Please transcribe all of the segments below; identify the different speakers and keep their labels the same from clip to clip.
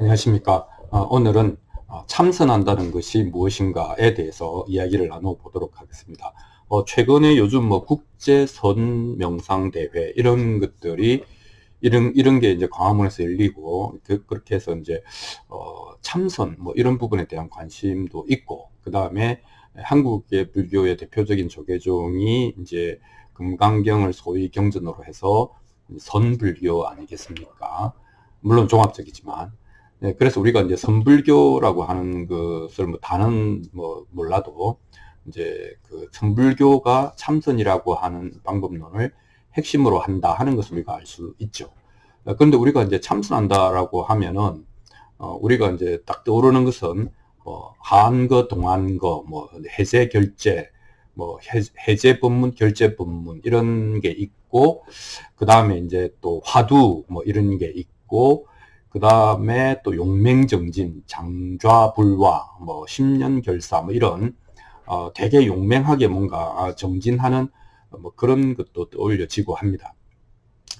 Speaker 1: 안녕하십니까. 오늘은 참선한다는 것이 무엇인가에 대해서 이야기를 나눠보도록 하겠습니다. 최근에 요즘 뭐 국제 선 명상 대회 이런 것들이 이런 게 이제 광화문에서 열리고 그렇게 해서 이제 참선 뭐 이런 부분에 대한 관심도 있고, 그 다음에 한국의 불교의 대표적인 조계종이 이제 금강경을 소위 경전으로 해서 선불교 아니겠습니까? 물론 종합적이지만. 네, 그래서 우리가 이제 선불교라고 하는 것을 뭐 단은 뭐 몰라도 이제 그 선불교가 참선이라고 하는 방법론을 핵심으로 한다 하는 것을 우리가 알 수 있죠. 그런데 우리가 이제 참선한다라고 하면은 우리가 이제 딱 떠오르는 것은 하한거, 동한거, 뭐 해제, 결제, 뭐 해제 법문, 결제 법문 이런 게 있고, 그 다음에 이제 또 화두 뭐 이런 게 있고, 그 다음에 또 용맹정진, 장좌불화, 뭐 십년결사 뭐 이런 되게 용맹하게 뭔가 정진하는 뭐 그런 것도 떠올려지고 합니다.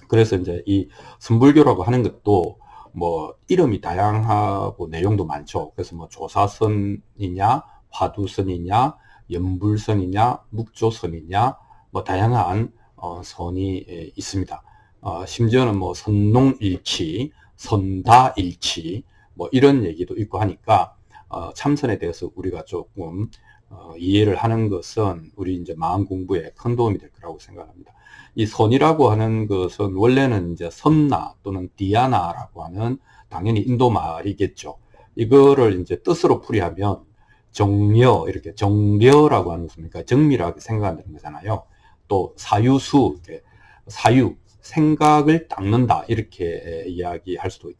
Speaker 1: 그래서 이제 이 선불교라고 하는 것도 뭐 이름이 다양하고 내용도 많죠. 그래서 뭐 조사선이냐, 화두선이냐, 연불선이냐, 묵조선이냐, 뭐 다양한 선이 있습니다. 심지어는 뭐 선농일치, 선다일치, 뭐 이런 얘기도 있고 하니까 참선에 대해서 우리가 조금 이해를 하는 것은 우리 이제 마음 공부에 큰 도움이 될 거라고 생각합니다. 이 선이라고 하는 것은 원래는 이제 선나 또는 디아나라고 하는 당연히 인도 말이겠죠. 이거를 이제 뜻으로 풀이하면 정려, 이렇게 정려라고 하는 것입니까? 정밀하게 생각하는 거잖아요. 또 사유수, 이렇게 사유, 생각을 닦는다 이렇게 이야기할 수도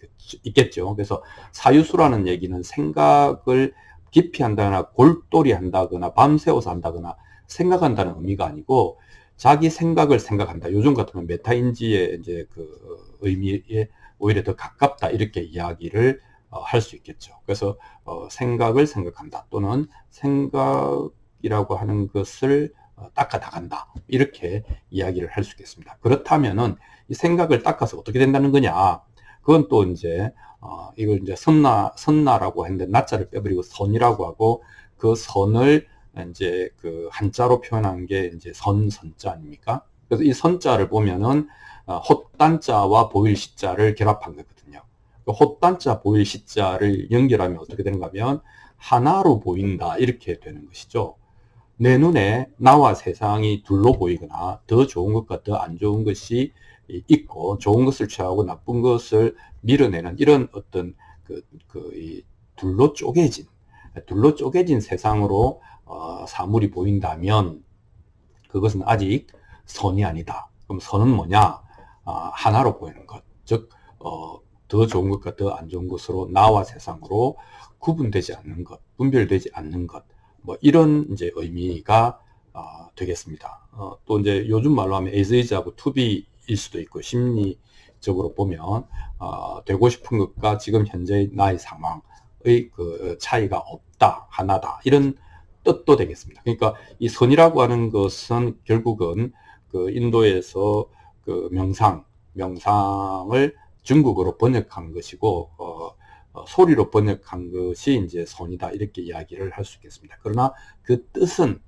Speaker 1: 있겠죠. 그래서 사유수라는 얘기는 생각을 깊이 한다거나 골똘히 한다거나 밤새워서 한다거나 생각한다는 의미가 아니고 자기 생각을 생각한다. 요즘 같으면 메타인지의 이제 그 의미에 오히려 더 가깝다 이렇게 이야기를 할 수 있겠죠. 그래서 생각을 생각한다 또는 생각이라고 하는 것을 닦아 나간다 이렇게 이야기를 할 수 있겠습니다. 그렇다면은 이 생각을 닦아서 어떻게 된다는 거냐? 그건 또 이제 이걸 이제 선나라고 했는데 나자를 빼버리고 선이라고 하고, 그 선을 이제 그 한자로 표현한 게 이제 선자 아닙니까? 그래서 이 선자를 보면은 헛단자와 보일시자를 결합한 거거든요. 그 헛단자 보일시자를 연결하면 어떻게 되는가 하면 하나로 보인다 이렇게 되는 것이죠. 내 눈에 나와 세상이 둘로 보이거나 더 좋은 것과 더 안 좋은 것이 있고, 좋은 것을 취하고 나쁜 것을 밀어내는 이런 어떤 이 둘로 쪼개진 세상으로 사물이 보인다면 그것은 아직 선이 아니다. 그럼 선은 뭐냐? 하나로 보이는 것. 즉, 더 좋은 것과 더 안 좋은 것으로 나와 세상으로 구분되지 않는 것, 분별되지 않는 것. 뭐 이런 이제 의미가 되겠습니다. 또 이제 요즘 말로 하면 에이즈하고 투비일 수도 있고, 심리적으로 보면 되고 싶은 것과 지금 현재의 나의 상황의 그 차이가 없다, 하나다 이런 뜻도 되겠습니다. 그러니까 이 선이라고 하는 것은 결국은 그 인도에서 그 명상을 중국어로 번역한 것이고, 소리로 번역한 것이 이제 선이다 이렇게 이야기를 할 수 있겠습니다. 그러나 그 뜻은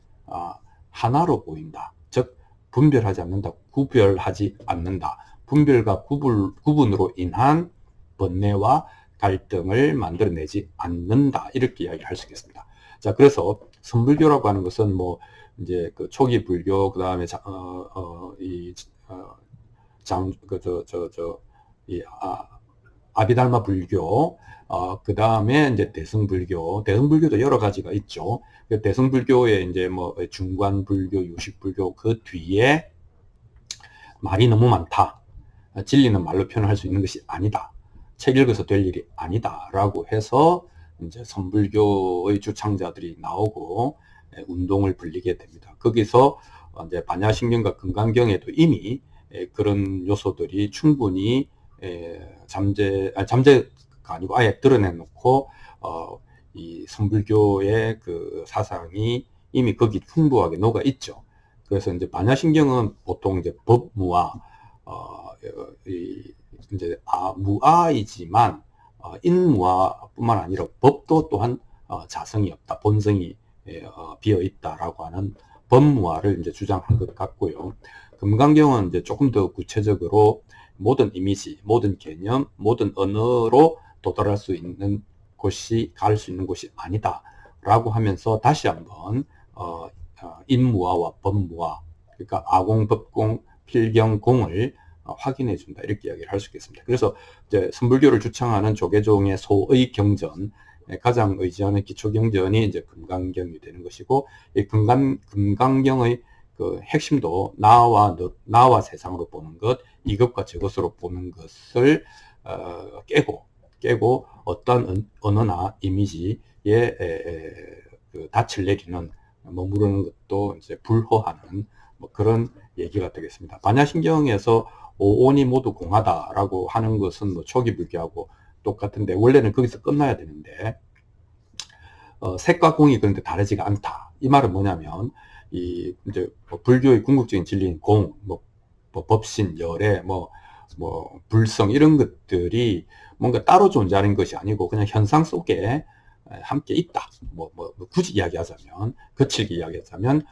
Speaker 1: 하나로 보인다. 즉 분별하지 않는다. 구별하지 않는다. 분별과 구분으로 인한 번뇌와 갈등을 만들어내지 않는다. 이렇게 이야기를 할 수 있겠습니다. 자, 그래서 선불교라고 하는 것은 뭐 이제 그 초기 불교, 그 다음에 아비달마 불교, 그 다음에 이제 대승불교도 여러 가지가 있죠. 대승불교에 이제 뭐 중관불교, 유식불교 그 뒤에 말이 너무 많다. 진리는 말로 표현할 수 있는 것이 아니다. 책 읽어서 될 일이 아니다라고 해서 이제 선불교의 주창자들이 나오고 운동을 벌이게 됩니다. 거기서 이제 반야신경과 금강경에도 이미 그런 요소들이 충분히 잠재가 아니고 아예 드러내놓고 이 선불교의 그 사상이 이미 거기 풍부하게 녹아 있죠. 그래서 이제 반야신경은 보통 이제 법무와 이제 무아이지만 인무화뿐만 아니라 법도 또한 자성이 없다, 본성이 비어 있다라고 하는 법무화를 이제 주장한 것 같고요. 금강경은 이제 조금 더 구체적으로 모든 이미지, 모든 개념, 모든 언어로 도달할 수 있는 곳이 갈 수 있는 곳이 아니다라고 하면서 다시 한번 인무화와 법무화, 그러니까 아공, 법공, 필경, 공을 확인해 준다, 이렇게 이야기를 할 수 있겠습니다. 그래서 이제 선불교를 주창하는 조계종의 소의 경전, 가장 의지하는 기초 경전이 이제 금강경이 되는 것이고, 이 금강경의 그 핵심도 나와 세상으로 보는 것, 이것과 저것으로 보는 것을 깨고 어떤 언어나 이미지에 그 닻을 내리는, 머무르는 것도 이제 불허하는 뭐 그런 얘기가 되겠습니다. 반야신경에서 오온이 모두 공하다라고 하는 것은 뭐 초기 불교하고 똑같은데, 원래는 거기서 끝나야 되는데 색과 공이 그런데 다르지가 않다. 이 말은 뭐냐면, 이 이제 불교의 궁극적인 진리인 공, 뭐 법신, 열애, 뭐 불성, 이런 것들이 뭔가 따로 존재하는 것이 아니고 그냥 현상 속에 함께 있다. 굳이 이야기하자면, 거칠게 이야기하자면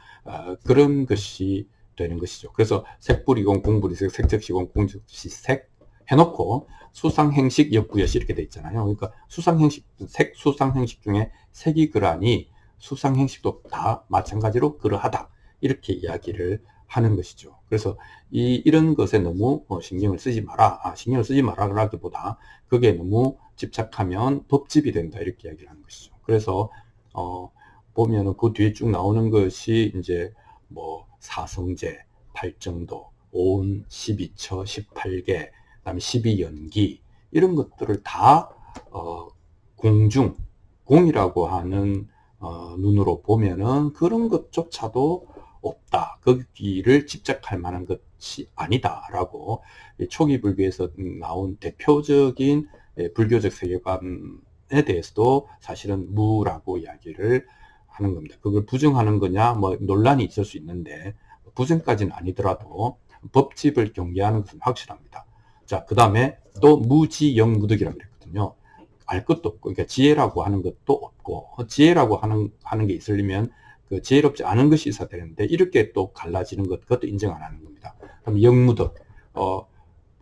Speaker 1: 그런 것이 되는 것이죠. 그래서 색불이공 공불이색, 색적시공 공적시색 해놓고 수상행식 역부여시 이렇게 돼 있잖아요. 그러니까 수상행식, 수상행식 중에 색이 그러하니 수상행식도 다 마찬가지로 그러하다, 이렇게 이야기를 하는 것이죠. 그래서 이런 것에 너무 신경을 쓰지 마라. 신경을 쓰지 마라라기보다 그게 너무 집착하면 법집이 된다, 이렇게 이야기를 하는 것이죠. 그래서 보면은 그 뒤에 쭉 나오는 것이 이제 뭐 사성제, 팔정도, 오운, 12처, 18개, 그다음에 12연기, 이런 것들을 다 공중, 공이라고 하는 눈으로 보면은 그런 것조차도 없다, 거기를 집착할 만한 것이 아니다라고 초기 불교에서 나온 대표적인 불교적 세계관에 대해서도 사실은 무라고 이야기를 하는 겁니다. 그걸 부정하는 거냐, 뭐 논란이 있을 수 있는데 부정까지는 아니더라도 법집을 경계하는 것은 확실합니다. 자, 그 다음에 또 무지영무득이라고 그랬거든요. 알 것도 없고, 그러니까 지혜라고 하는 것도 없고, 지혜라고 하는 게 있으려면 그 지혜롭지 않은 것이 있어야 되는데, 이렇게 또 갈라지는 것, 그것도 인정 안 하는 겁니다. 그럼 영무득,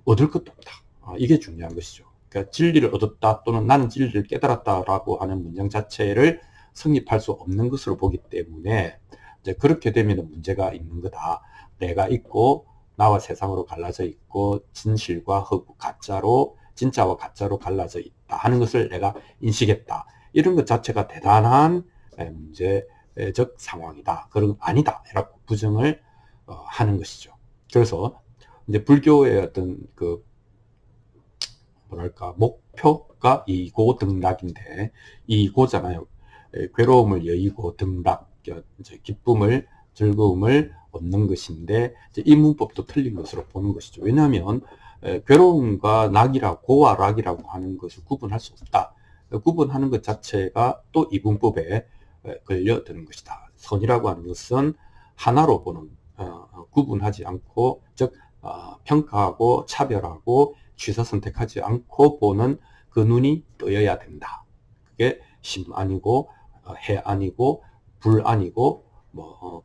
Speaker 1: 얻을 것도 없다. 이게 중요한 것이죠. 그러니까 진리를 얻었다, 또는 나는 진리를 깨달았다라고 하는 문장 자체를 성립할 수 없는 것으로 보기 때문에, 이제 그렇게 되면 문제가 있는 거다. 내가 있고 나와 세상으로 갈라져 있고, 진실과 허구, 가짜로, 진짜와 가짜로 갈라져 있다 하는 것을 내가 인식했다. 이런 것 자체가 대단한 문제적 상황이다. 그런 아니다, 라고 부정을 하는 것이죠. 그래서 이제 불교의 어떤 그 뭐랄까 목표가 이고 등락인데, 이고잖아요. 괴로움을 여의고 등락, 이제 기쁨을, 즐거움을 얻는 것인데, 이 문법도 틀린 것으로 보는 것이죠. 왜냐하면 괴로움과 고와 락이라고 하는 것을 구분할 수 없다. 구분하는 것 자체가 또 이 문법에 걸려드는 것이다. 선이라고 하는 것은 하나로 보는, 구분하지 않고, 즉 평가하고 차별하고 취사 선택하지 않고 보는 그 눈이 떠여야 된다. 그게 심 아니고 해 아니고 불 아니고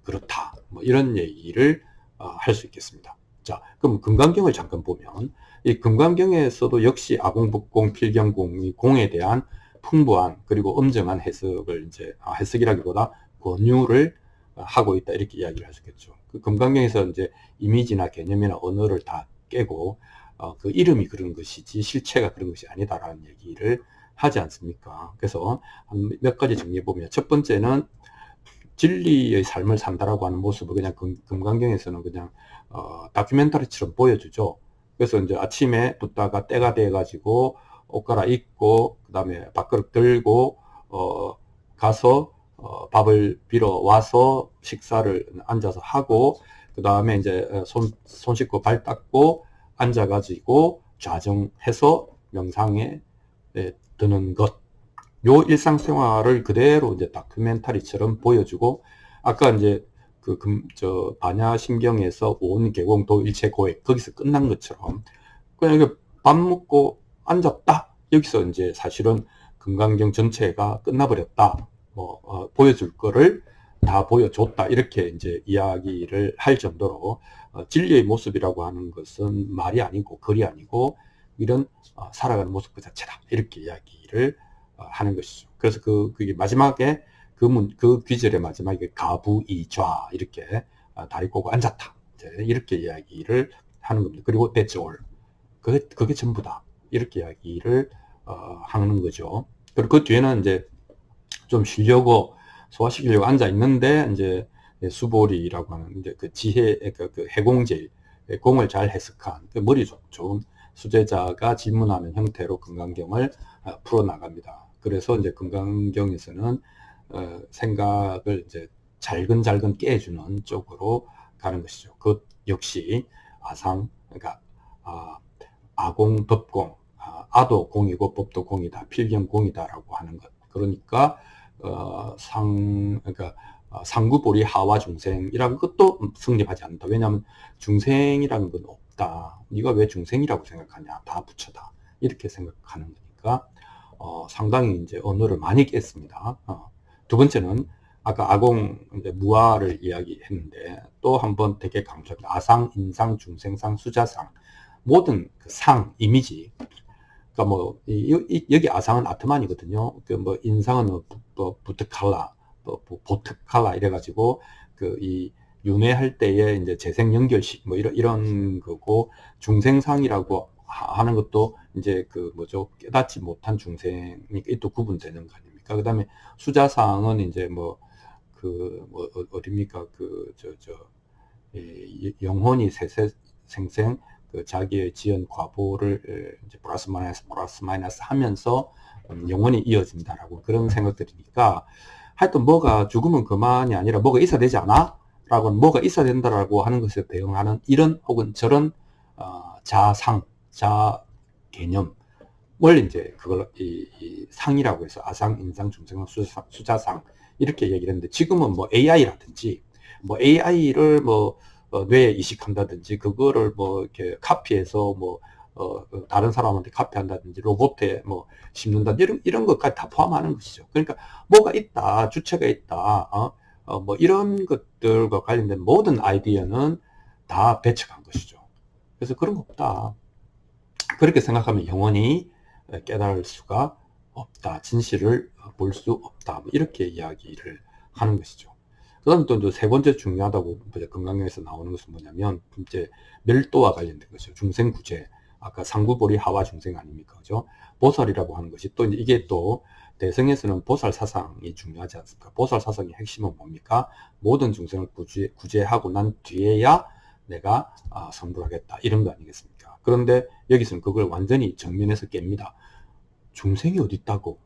Speaker 1: 그렇다, 이런 얘기를 할 수 있겠습니다. 자, 그럼 금강경을 잠깐 보면, 이 금강경에서도 역시 아공법공, 필경공이 공에 대한 풍부한 그리고 엄정한 해석을 이제 해석이라기보다 권유를 하고 있다, 이렇게 이야기를 할 수 있겠죠. 그 금강경에서 이제 이미지나 개념이나 언어를 다 깨고 그 이름이 그런 것이지 실체가 그런 것이 아니다라는 얘기를 하지 않습니까? 그래서 몇 가지 정리해 보면, 첫 번째는 진리의 삶을 산다라고 하는 모습을 그냥 금강경에서는 그냥 다큐멘터리처럼 보여주죠. 그래서 이제 아침에 붓다가 때가 돼 가지고 옷 갈아입고, 그 다음에 밥그릇 들고 가서 밥을 빌어 와서 식사를 앉아서 하고, 그 다음에 이제 손 씻고 발 닦고 앉아 가지고 좌정해서 명상에 드는 것, 요 일상생활을 그대로 이제 다큐멘터리처럼 보여주고, 아까 이제 반야심경에서 온 개공 도 일체 고액, 거기서 끝난 것처럼 그냥 밥 먹고 앉았다, 여기서 이제 사실은 금강경 전체가 끝나버렸다. 보여줄 거를 다 보여줬다. 이렇게 이제 이야기를 할 정도로 진리의 모습이라고 하는 것은 말이 아니고 글이 아니고 이런 살아가는 모습 그 자체다. 이렇게 이야기를 하는 것이죠. 그래서 그게 마지막에 그 귀절의 마지막에 가부이좌 이렇게 다리 꼬고 앉았다. 이렇게 이야기를 하는 겁니다. 그리고 that's all. 그게 전부다. 이렇게 이야기를 하는 거죠. 그리고 그 뒤에는 이제 좀 쉬려고 소화시키려고 앉아 있는데 이제 수보리라고 하는 이제 그 지혜 그 해공제 공을 잘 해석한 그 머리 좋은 수제자가 질문하는 형태로 금강경을 풀어 나갑니다. 그래서 이제 금강경에서는 생각을 이제 잘근잘근 깨주는 쪽으로 가는 것이죠. 그 역시 아상 그러니까 아공 법공 아도 공이고 법도 공이다 필경 공이다라고 하는 것. 그러니까 그러니까 상구보리 하와 중생이라는 것도 성립하지 않는다. 왜냐하면 중생이라는 건 없다. 네가 왜 중생이라고 생각하냐? 다 부처다. 이렇게 생각하는 거니까 상당히 이제 언어를 많이 깼습니다. 두 번째는 아까 아공 이제 무아를 이야기했는데 또 한번 되게 강조합니다. 아상, 인상, 중생상, 수자상 모든 그 상, 이미지. 그러니까 뭐 여기 아상은 아트만이거든요. 그 뭐 인상은 부트칼라, 보트칼라 이래가지고 그 이 윤회할 때에 이제 재생 연결식 뭐 이런 거고 중생상이라고 하는 것도 이제 그 뭐죠 깨닫지 못한 중생이니까 또 구분되는 거 아닙니까? 그다음에 수자상은 이제 뭐 어딥니까 영혼이 생생 그 자기의 지은 과보를 이제 플러스 마이너스 하면서 영혼이 이어진다라고 그런 생각들이니까 하여튼 뭐가 죽으면 그만이 아니라 뭐가 있어야 되지 않아? 라고 뭐가 있어야 된다라고 하는 것에 대응하는 이런 혹은 저런 자상, 자 개념을 이제 그걸 이 상이라고 해서 아상, 인상, 중생상, 수자상 이렇게 얘기를 했는데 지금은 뭐 AI라든지 뭐 AI를 뭐 뇌에 이식한다든지 그거를 뭐 이렇게 카피해서 뭐 다른 사람한테 카피한다든지 로봇에 뭐 심는다 이런 것까지 다 포함하는 것이죠. 그러니까 뭐가 있다, 주체가 있다, 뭐 이런 것들과 관련된 모든 아이디어는 다 배척한 것이죠. 그래서 그런 거 없다. 그렇게 생각하면 영원히 깨달을 수가 없다. 진실을 볼 수 없다. 뭐 이렇게 이야기를 하는 것이죠. 그 다음에 또 세 번째 중요하다고 금강경에서 나오는 것은 뭐냐면 이제 멸도와 관련된 것이죠. 중생구제. 아까 상구보리 하와 중생 아닙니까? 그죠? 보살이라고 하는 것이 또 이게 또 대성에서는 보살 사상이 중요하지 않습니까? 보살 사상의 핵심은 뭡니까? 모든 중생을 구제하고 난 뒤에야 내가 성불하겠다. 이런 거 아니겠습니까? 그런데 여기서는 그걸 완전히 정면에서 깹니다. 중생이 어디 있다고?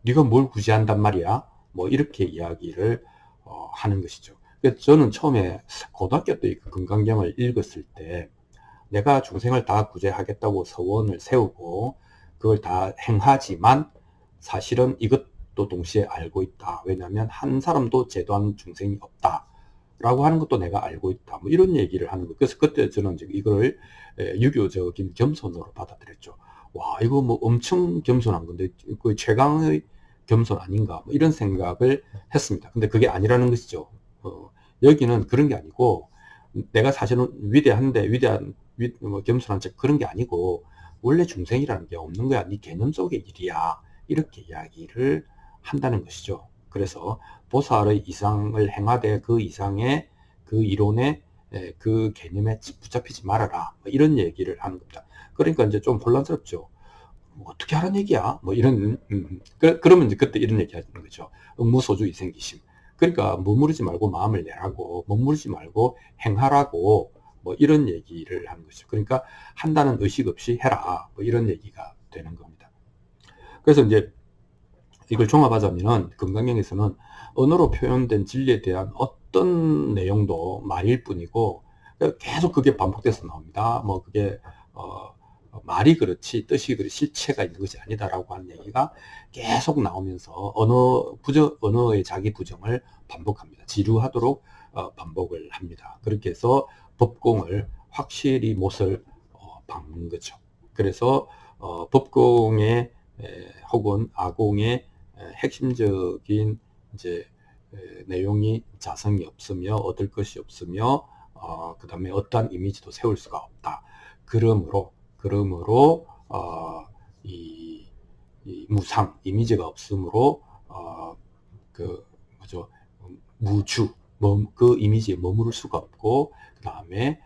Speaker 1: 네가 뭘 구제한단 말이야? 뭐 이렇게 이야기를 하는 것이죠. 그래서 저는 처음에 고등학교 때 금강경을 읽었을 때 내가 중생을 다 구제하겠다고 서원을 세우고 그걸 다 행하지만 사실은 이것도 동시에 알고 있다. 왜냐하면 한 사람도 제도한 중생이 없다. 라고 하는 것도 내가 알고 있다. 뭐 이런 얘기를 하는 거예요. 그래서 그때 저는 이걸 유교적인 겸손으로 받아들였죠. 와, 이거 뭐 엄청 겸손한 건데, 거의 최강의 겸손 아닌가. 뭐 이런 생각을 했습니다. 근데 그게 아니라는 것이죠. 여기는 그런 게 아니고, 내가 사실은 위대한데, 뭐 겸손한 척 그런 게 아니고, 원래 중생이라는 게 없는 거야. 네 개념 속의 일이야. 이렇게 이야기를 한다는 것이죠. 그래서 보살의 이상을 행하되 그 이상의 그 이론에 그 개념에 붙잡히지 말아라. 뭐 이런 얘기를 하는 겁니다. 그러니까 이제 좀 혼란스럽죠. 뭐 어떻게 하라는 얘기야? 뭐 이런 그러면 이제 그때 이런 얘기 하는 거죠. 무소주 이생기심. 그러니까 머무르지 말고 마음을 내라고, 머무르지 말고 행하라고 뭐 이런 얘기를 하는 거죠. 그러니까 한다는 의식 없이 해라. 뭐 이런 얘기가 되는 겁니다. 그래서 이제 이걸 종합하자면은 금강경에서는 언어로 표현된 진리에 대한 어떤 내용도 말일 뿐이고 계속 그게 반복돼서 나옵니다. 뭐 그게 말이 그렇지 뜻이 그렇지 실체가 있는 것이 아니다라고 하는 얘기가 계속 나오면서 언어의 자기 부정을 반복합니다. 지루하도록 반복을 합니다. 그렇게 해서 법공을 확실히 못을 박는 거죠. 그래서 법공의 혹은 아공의 핵심적인 이제 내용이 자성이 없으며 얻을 것이 없으며 그 다음에 어떠한 이미지도 세울 수가 없다. 그러므로 이 무상 이미지가 없으므로 뭐죠, 무주 그 이미지에 머무를 수가 없고, 그 다음에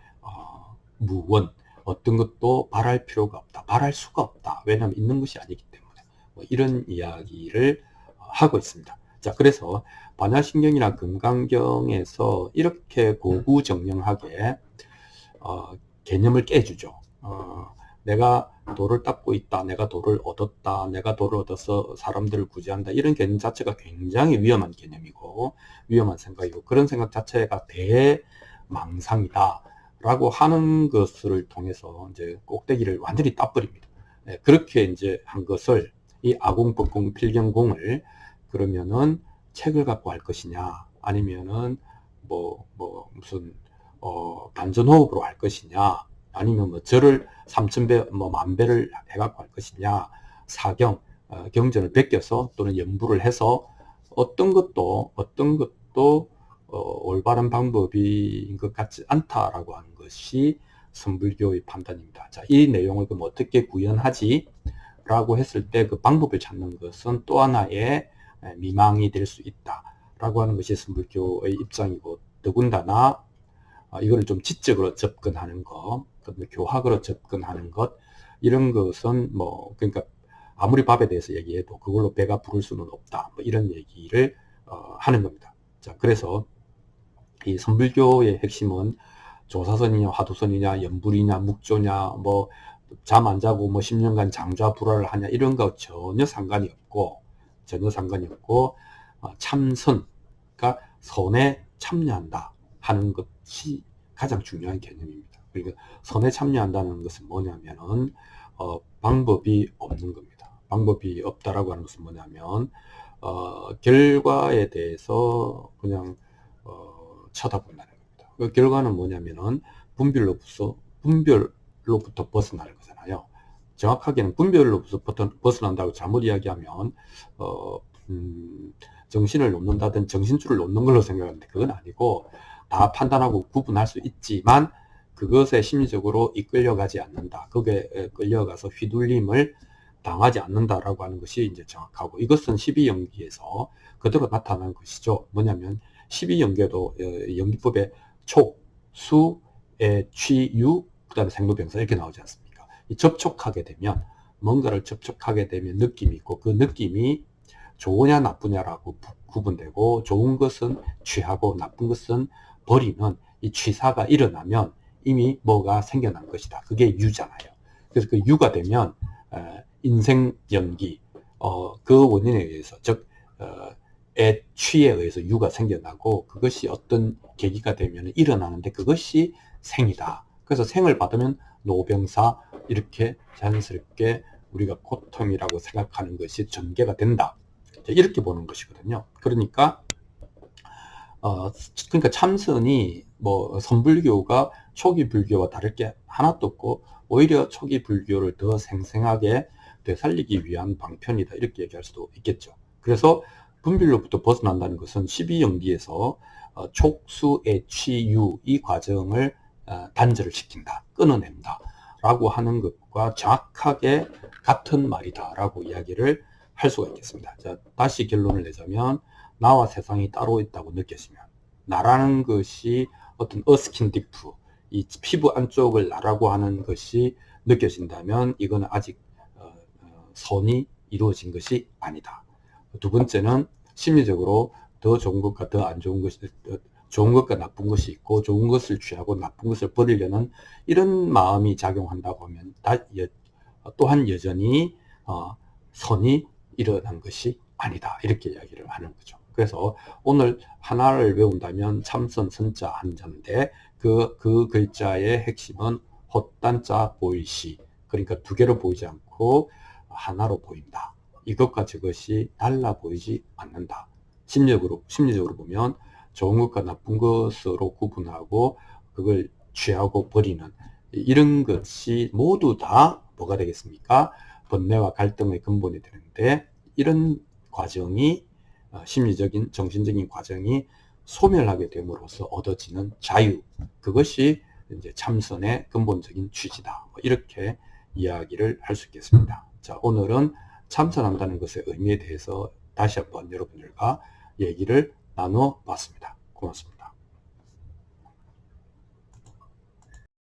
Speaker 1: 무원 어떤 것도 바랄 필요가 없다, 바랄 수가 없다. 왜냐하면 있는 것이 아니기 때문에. 뭐 이런 이야기를 하고 있습니다. 자, 그래서 반야신경이나 금강경에서 이렇게 고구정령하게 개념을 깨주죠. 내가 도를 닦고 있다, 내가 도를 얻었다, 내가 도를 얻어서 사람들을 구제한다, 이런 개념 자체가 굉장히 위험한 개념이고 위험한 생각이고, 그런 생각 자체가 대망상이다 라고 하는 것을 통해서 이제 꼭대기를 완전히 따버립니다. 그렇게 이제 한 것을, 이 아공법공 필경공을 그러면은 책을 갖고 할 것이냐, 아니면은 무슨 반전호흡으로 할 것이냐, 아니면 뭐 절을 3000배 뭐 10,000배를 해갖고 할 것이냐, 사경 경전을 베껴서 또는 연부를 해서 어떤 것도 올바른 방법인 것 같지 않다라고 하는 것이 선불교의 판단입니다. 자, 이 내용을 그럼 어떻게 구현하지? 라고 했을 때 그 방법을 찾는 것은 또 하나의 미망이 될 수 있다 라고 하는 것이 선불교의 입장이고, 더군다나 이거를 좀 지적으로 접근하는 것, 교학으로 접근하는 것, 이런 것은 뭐 그러니까 아무리 밥에 대해서 얘기해도 그걸로 배가 부를 수는 없다, 뭐 이런 얘기를 하는 겁니다. 자, 그래서 이 선불교의 핵심은 조사선이냐 화두선이냐 연불이냐 묵조냐 뭐 잠 안 자고 뭐 10년간 장좌불화를 하냐 이런 거 전혀 상관이 없고 참선, 그러니까 선에 참여한다 하는 것이 가장 중요한 개념입니다. 그러니까 선에 참여한다는 것은 뭐냐면은 방법이 없는 겁니다. 방법이 없다라고 하는 것은 뭐냐면 결과에 대해서 그냥 쳐다본다는 겁니다. 그 결과는 뭐냐면은 분별로부터 벗어나는 거잖아요. 정확하게는 분별로부터 벗어난다고 잘못 이야기하면 정신을 놓는다든 정신줄을 놓는 걸로 생각하는데 그건 아니고, 다 판단하고 구분할 수 있지만 그것에 심리적으로 이끌려가지 않는다, 그게 끌려가서 휘둘림을 당하지 않는다라고 하는 것이 이제 정확하고, 이것은 12연기에서 그대로 나타난 것이죠. 뭐냐면 12연계도 연기법에 촉, 수, 취, 유, 그 다음에 생로병사 이렇게 나오지 않습니까? 접촉하게 되면, 뭔가를 접촉하게 되면 느낌이 있고, 그 느낌이 좋으냐 나쁘냐라고 구분되고, 좋은 것은 취하고 나쁜 것은 버리는 이 취사가 일어나면 이미 뭐가 생겨난 것이다. 그게 유잖아요. 그래서 그 유가 되면 인생 연기, 그 원인에 의해서, 즉 취에 의해서 유가 생겨나고, 그것이 어떤 계기가 되면 일어나는데 그것이 생이다. 그래서 생을 받으면 노병사, 이렇게 자연스럽게 우리가 고통이라고 생각하는 것이 전개가 된다, 이렇게 보는 것이거든요. 그러니까 참선이 뭐 선불교가 초기 불교와 다를 게 하나도 없고, 오히려 초기 불교를 더 생생하게 되살리기 위한 방편이다, 이렇게 얘기할 수도 있겠죠. 그래서 분별로부터 벗어난다는 것은 12연기에서 촉수의 취유 이 과정을 단절을 시킨다, 끊어낸다 라고 하는 것과 정확하게 같은 말이다 라고 이야기를 할 수가 있겠습니다. 자, 다시 결론을 내자면, 나와 세상이 따로 있다고 느껴지면, 나라는 것이 어떤 어스킨디프, 이 피부 안쪽을 나라고 하는 것이 느껴진다면 이거는 아직 선이 이루어진 것이 아니다. 두 번째는 심리적으로 더 좋은 것과 더 안 좋은 것이, 좋은 것과 나쁜 것이 있고, 좋은 것을 취하고 나쁜 것을 버리려는 이런 마음이 작용한다고 하면 또한 여전히 선이 일어난 것이 아니다, 이렇게 이야기를 하는 거죠. 그래서 오늘 하나를 외운다면 참선 선자 한자인데, 그 글자의 핵심은 헛단자 보일시, 그러니까 두 개로 보이지 않고 하나로 보인다. 이것과 저것이 달라 보이지 않는다. 심리적으로 보면 좋은 것과 나쁜 것으로 구분하고 그걸 취하고 버리는, 이런 것이 모두 다 뭐가 되겠습니까? 번뇌와 갈등의 근본이 되는데, 이런 과정이 심리적인 정신적인 과정이 소멸하게 됨으로써 얻어지는 자유, 그것이 이제 참선의 근본적인 취지다. 이렇게 이야기를 할 수 있겠습니다. 자, 오늘은 참선한다는 것의 의미에 대해서 다시 한번 여러분들과 얘기를 나눠 봤습니다. 고맙습니다.